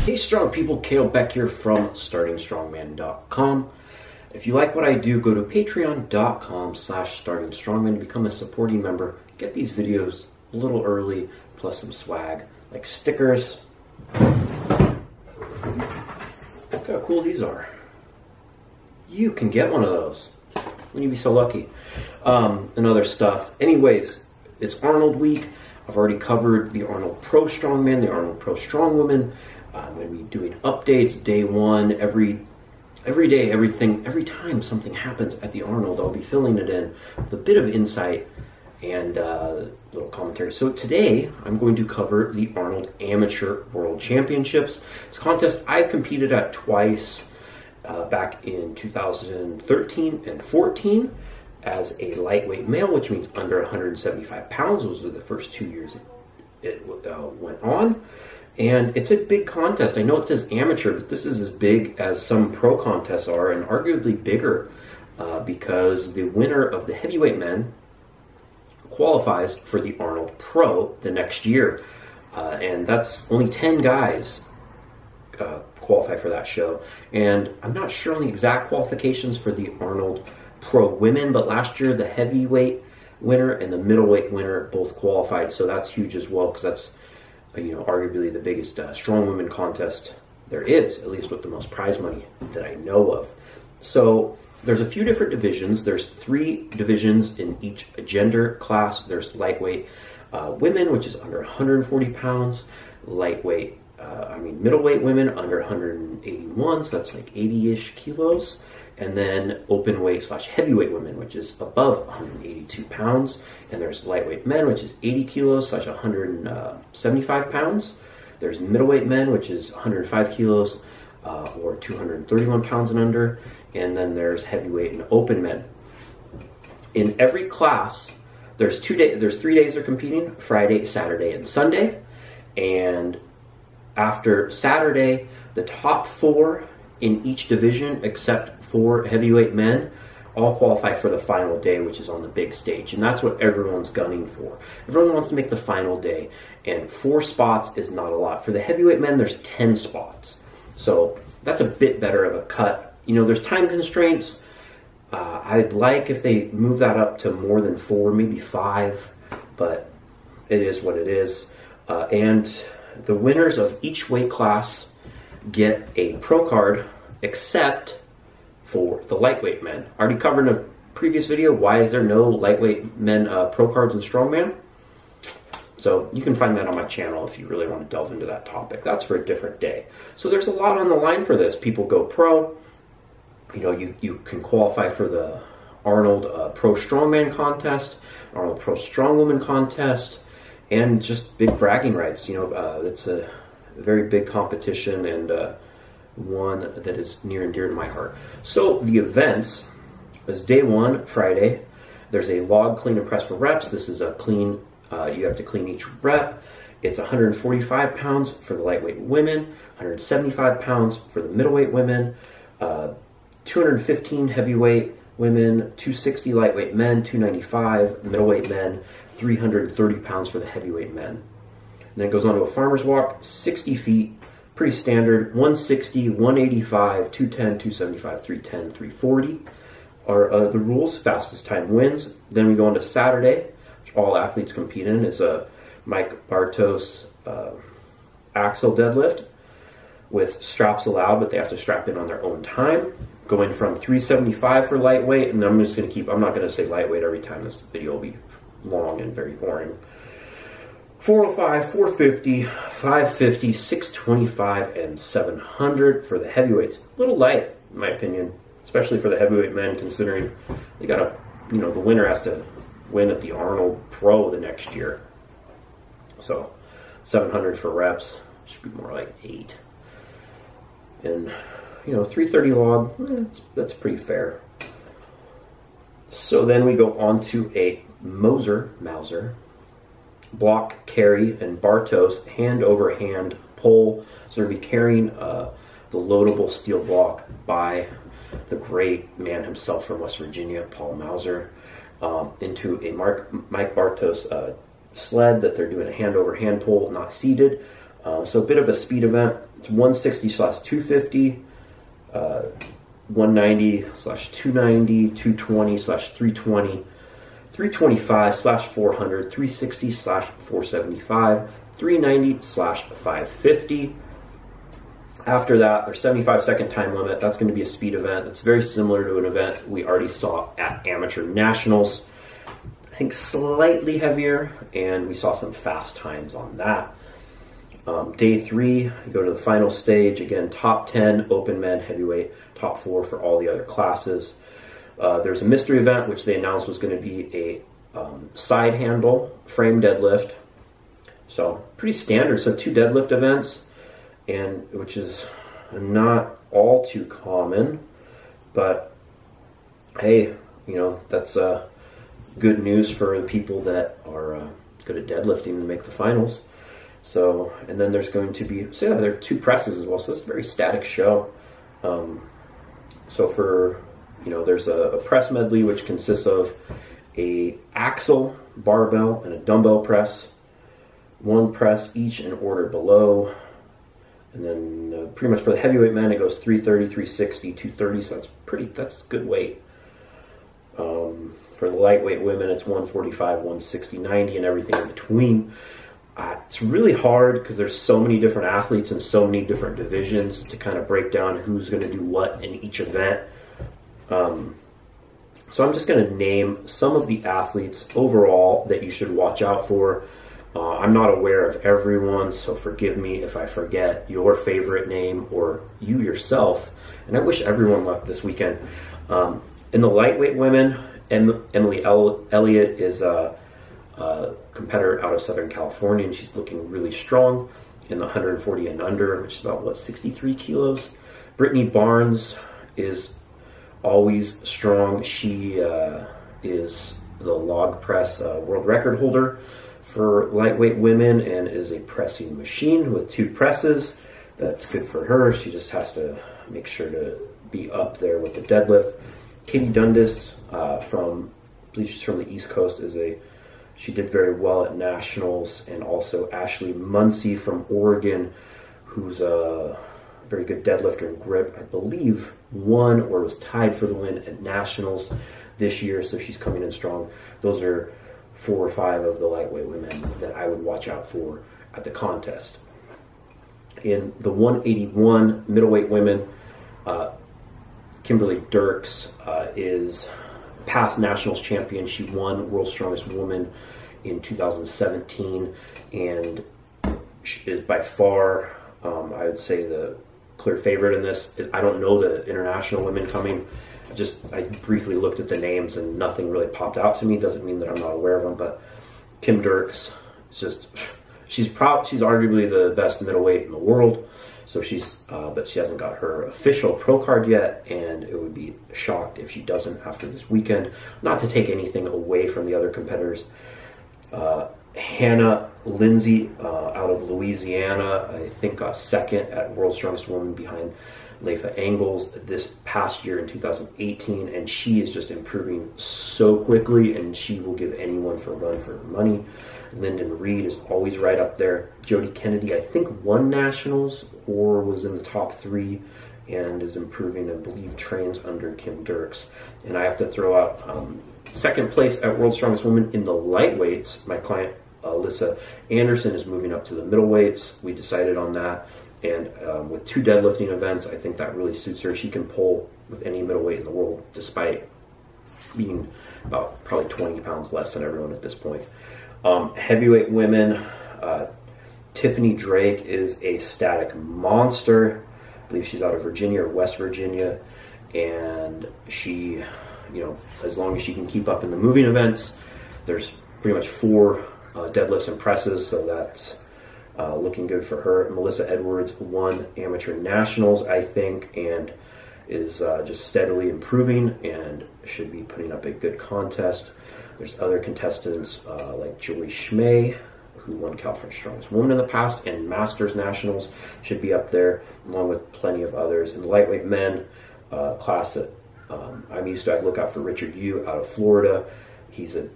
Hey strong people, Beck here from StartingStrongman.com. If you like what I do, go to patreon.com/StartingStrongman to become a supporting member. Get these videos a little early, plus some swag, like stickers. Look how cool these are. You can get one of those. Wouldn't you be so lucky? And other stuff. Anyways, it's Arnold week. I've already covered the Arnold Pro Strongman, the Arnold Pro Strongwoman. I'm going to be doing updates day one, every day, every time something happens at the Arnold, I'll be filling it in with a bit of insight and little commentary. So today, I'm going to cover the Arnold Amateur World Championships. It's a contest I've competed at twice, back in 2013 and 14 as a lightweight male, which means under 175 pounds. Those are the first 2 years it went on. And it's a big contest. I know it says amateur, but this is as big as some pro contests are, and arguably bigger, because the winner of the heavyweight men qualifies for the Arnold Pro the next year. And that's only 10 guys qualify for that show. And I'm not sure on the exact qualifications for the Arnold Pro women, but last year the heavyweight winner and the middleweight winner both qualified, so that's huge as well, because that's arguably the biggest strong women contest there is, at least with the most prize money that I know of. So there's a few different divisions. There's 3 divisions in each gender class. There's lightweight women, which is under 140 pounds, middleweight women under 181, so that's like 80-ish kilos, and then open weight / heavyweight women, which is above 182 pounds, and there's lightweight men, which is 80 kilos / 175 pounds. There's middleweight men, which is 105 kilos or 231 pounds and under, and then there's heavyweight and open men. In every class, there's 3 days they're competing: Friday, Saturday, and Sunday. And after Saturday, the top 4 in each division, except for heavyweight men, all qualify for the final day, which is on the big stage. And that's what everyone's gunning for. Everyone wants to make the final day, and 4 spots is not a lot. For the heavyweight men, there's 10 spots. So that's a bit better of a cut. There's time constraints. I'd like if they move that up to more than 4, maybe 5, but it is what it is. And the winners of each weight class get a pro card, except for the lightweight men. I already covered in a previous video, why is there no lightweight men pro cards in Strongman? So you can find that on my channel if you really want to delve into that topic. That's for a different day. So there's a lot on the line for this. People go pro. You can qualify for the Arnold Pro Strongman contest, Arnold Pro Strongwoman contest, and just big bragging rights. It's a very big competition, and one that is near and dear to my heart. So the events is day 1, Friday. There's a log clean and press for reps. This is a clean, you have to clean each rep. It's 145 pounds for the lightweight women, 175 pounds for the middleweight women, 215 heavyweight women, 260 lightweight men, 295 middleweight men, 330 pounds for the heavyweight men. And then it goes on to a farmer's walk, 60 feet, pretty standard, 160, 185, 210, 275, 310, 340 are the rules. Fastest time wins. Then we go on to Saturday, which all athletes compete in. It's a Mike Bartos axle deadlift with straps allowed, but they have to strap in on their own time. Going from 375 for lightweight, and I'm just going to I'm not going to say lightweight every time. This video will be long and very boring. 405, 450, 550, 625, and 700 for the heavyweights. A little light, in my opinion, especially for the heavyweight men, considering they got the winner has to win at the Arnold Pro the next year. So 700 for reps, should be more like 8. And 330 log, that's pretty fair. So then we go on to a Mauser block, carry, and Bartos hand over hand pull. So we'll be carrying the loadable steel block by the great man himself from West Virginia, Paul Mauser, into a Mike Bartos sled that they're doing a hand over hand pull, not seated. So a bit of a speed event. It's 160/250, 190/290, 220/320, 325/400, 360/475, 390/550. After that, there's 75-second time limit. That's going to be a speed event. It's very similar to an event we already saw at Amateur Nationals. I think slightly heavier, and we saw some fast times on that. Day 3, you go to the final stage. Again, top 10, open men, heavyweight, top 4 for all the other classes. There's a mystery event, which they announced was going to be a side handle frame deadlift. So pretty standard. So 2 deadlift events, and which is not all too common, but hey, you know, that's good news for the people that are good at deadlifting and make the finals. So, and then there's going to be, so yeah, there are 2 presses as well. So it's a very static show. So for, you know, there's a press medley, which consists of a axle, barbell, and a dumbbell press. 1 press each in order below. And then pretty much for the heavyweight men, it goes 330, 360, 230. So that's good weight. For the lightweight women, it's 145, 160, 90, and everything in between. It's really hard because there's so many different athletes and so many different divisions to kind of break down who's going to do what in each event. So I'm just going to name some of the athletes overall that you should watch out for. I'm not aware of everyone, so forgive me if I forget your favorite name or you yourself. And I wish everyone luck this weekend. In the lightweight women, Emily Elliott is a competitor out of Southern California, and she's looking really strong in the 140 and under, which is about, 63 kilos. Brittany Barnes is always strong. She is the log press world record holder for lightweight women and is a pressing machine with 2 presses. That's good for her. She just has to make sure to be up there with the deadlift. Katie Dundas from, I believe she's from the East Coast, she did very well at Nationals. And also Ashley Muncie from Oregon, who's a very good deadlifter and grip. I believe won or was tied for the win at Nationals this year, so she's coming in strong. Those are 4 or 5 of the lightweight women that I would watch out for at the contest. In the 181 middleweight women, Kimberly Dirks is past Nationals champion. She won World's Strongest Woman in 2017 and she is by far, I would say, the clear favorite in this. I don't know the international women coming. I briefly looked at the names and nothing really popped out to me. Doesn't mean that I'm not aware of them, but Kim Dirks is she's arguably the best middleweight in the world. So but she hasn't got her official pro card yet, and it would be shocked if she doesn't after this weekend. Not to take anything away from the other competitors. Hannah Lindsay out of Louisiana, I think got second at World's Strongest Woman behind Leifa Engels this past year in 2018, and she is just improving so quickly, and she will give anyone a run for money. Lyndon Reed is always right up there. Jody Kennedy, I think, won Nationals or was in the top 3 and is improving, I believe, trains under Kim Dirks. And I have to throw out second place at World's Strongest Woman in the lightweights. My client, Alyssa Anderson, is moving up to the middleweights. We decided on that. And with 2 deadlifting events, I think that really suits her. She can pull with any middleweight in the world, despite being about probably 20 pounds less than everyone at this point. Heavyweight women, Tiffany Drake is a static monster. I believe she's out of Virginia or West Virginia. And she, as long as she can keep up in the moving events, there's pretty much 4 deadlifts and presses, so that's looking good for her. Melissa Edwards won Amateur Nationals, I think, and is just steadily improving and should be putting up a good contest. There's other contestants like Joey Schmay, who won California Strongest Woman in the past, and Masters Nationals should be up there, along with plenty of others. In the lightweight men class that I'm used to, I look out for Richard Yu out of Florida. He's a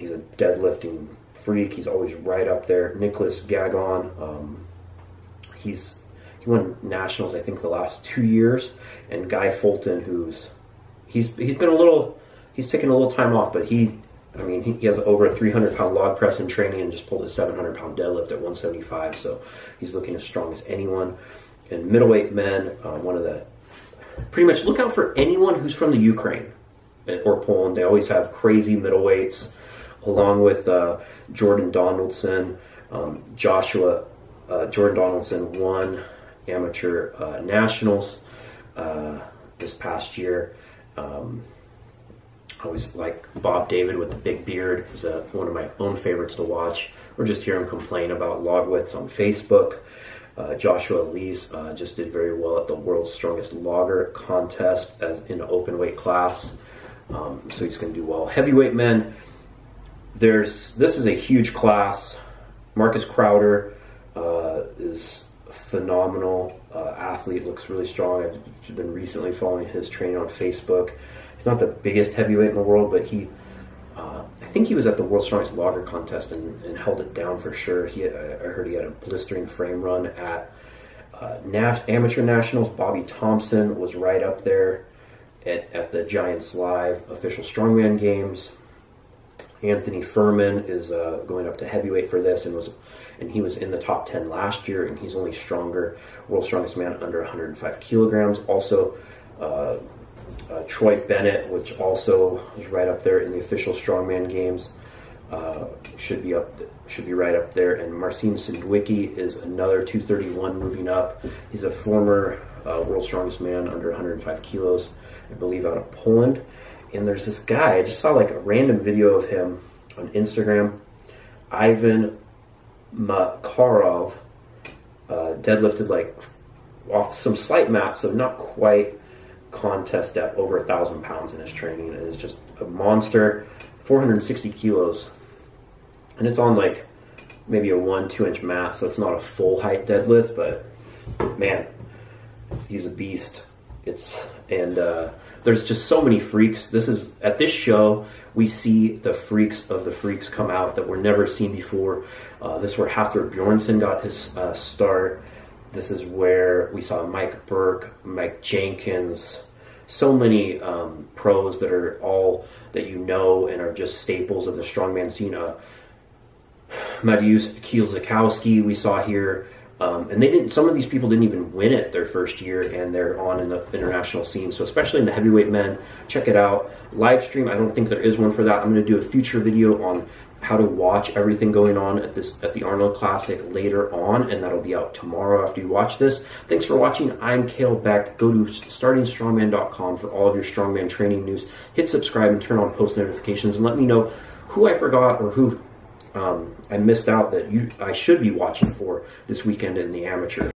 deadlifting freak. He's always right up there. Nicholas Gagon, he's he won nationals, I think, the last 2 years. And Guy Fulton, he's taken a little time off, but he has over a 300-pound log press in training and just pulled a 700-pound deadlift at 175. So he's looking as strong as anyone. And middleweight men, pretty much look out for anyone who's from the Ukraine or Poland. They always have crazy middleweights, along with Jordan Donaldson. Jordan Donaldson won amateur nationals this past year. I always like Bob David with the big beard. He's one of my own favorites to watch, or just hear him complain about log widths on Facebook. Joshua Lees just did very well at the World's Strongest Logger contest as in the open weight class. So he's going to do well. Heavyweight men, this is a huge class. Marcus Crowder is a phenomenal athlete, looks really strong. I've been recently following his training on Facebook. He's not the biggest heavyweight in the world, but I think he was at the World's Strongest Logger contest and held it down for sure. I heard he had a blistering frame run at amateur nationals. Bobby Thompson was right up there at the Giants Live official Strongman games. Anthony Furman is going up to heavyweight for this, and he was in the top 10 last year, and he's only stronger. World's Strongest Man under 105 kilograms. Also, Troy Bennett, which also is right up there in the official Strongman games, should be right up there. And Marcin Sindwicki is another 231 moving up. He's a former World's Strongest Man under 105 kilos, I believe, out of Poland. And there's this guy, I just saw like a random video of him on Instagram. Ivan Makarov deadlifted like off some slight mat, so not quite contest at over 1,000 pounds in his training. It is just a monster, 460 kilos. And it's on like maybe a 1-2 inch mat, so it's not a full height deadlift, but man, he's a beast. There's just so many freaks. At this show, we see the freaks of the freaks come out that were never seen before. This is where Hafthor Bjornsson got his start. This is where we saw Mike Burke, Mike Jenkins, so many pros that are all that you know and are just staples of the strongman scene. Mariusz Kielzakowski we saw here. And some of these people didn't even win it their first year, and they're on in the international scene. So especially in the heavyweight men, check it out. Live stream, I don't think there is one for that. I'm going to do a future video on how to watch everything going on at the Arnold Classic later on, and that'll be out tomorrow after you watch this. Thanks for watching. I'm Kalle Beck. Go to startingstrongman.com for all of your strongman training news. Hit subscribe and turn on post notifications, and let me know who I forgot or who I missed out that I should be watching for this weekend in the amateur.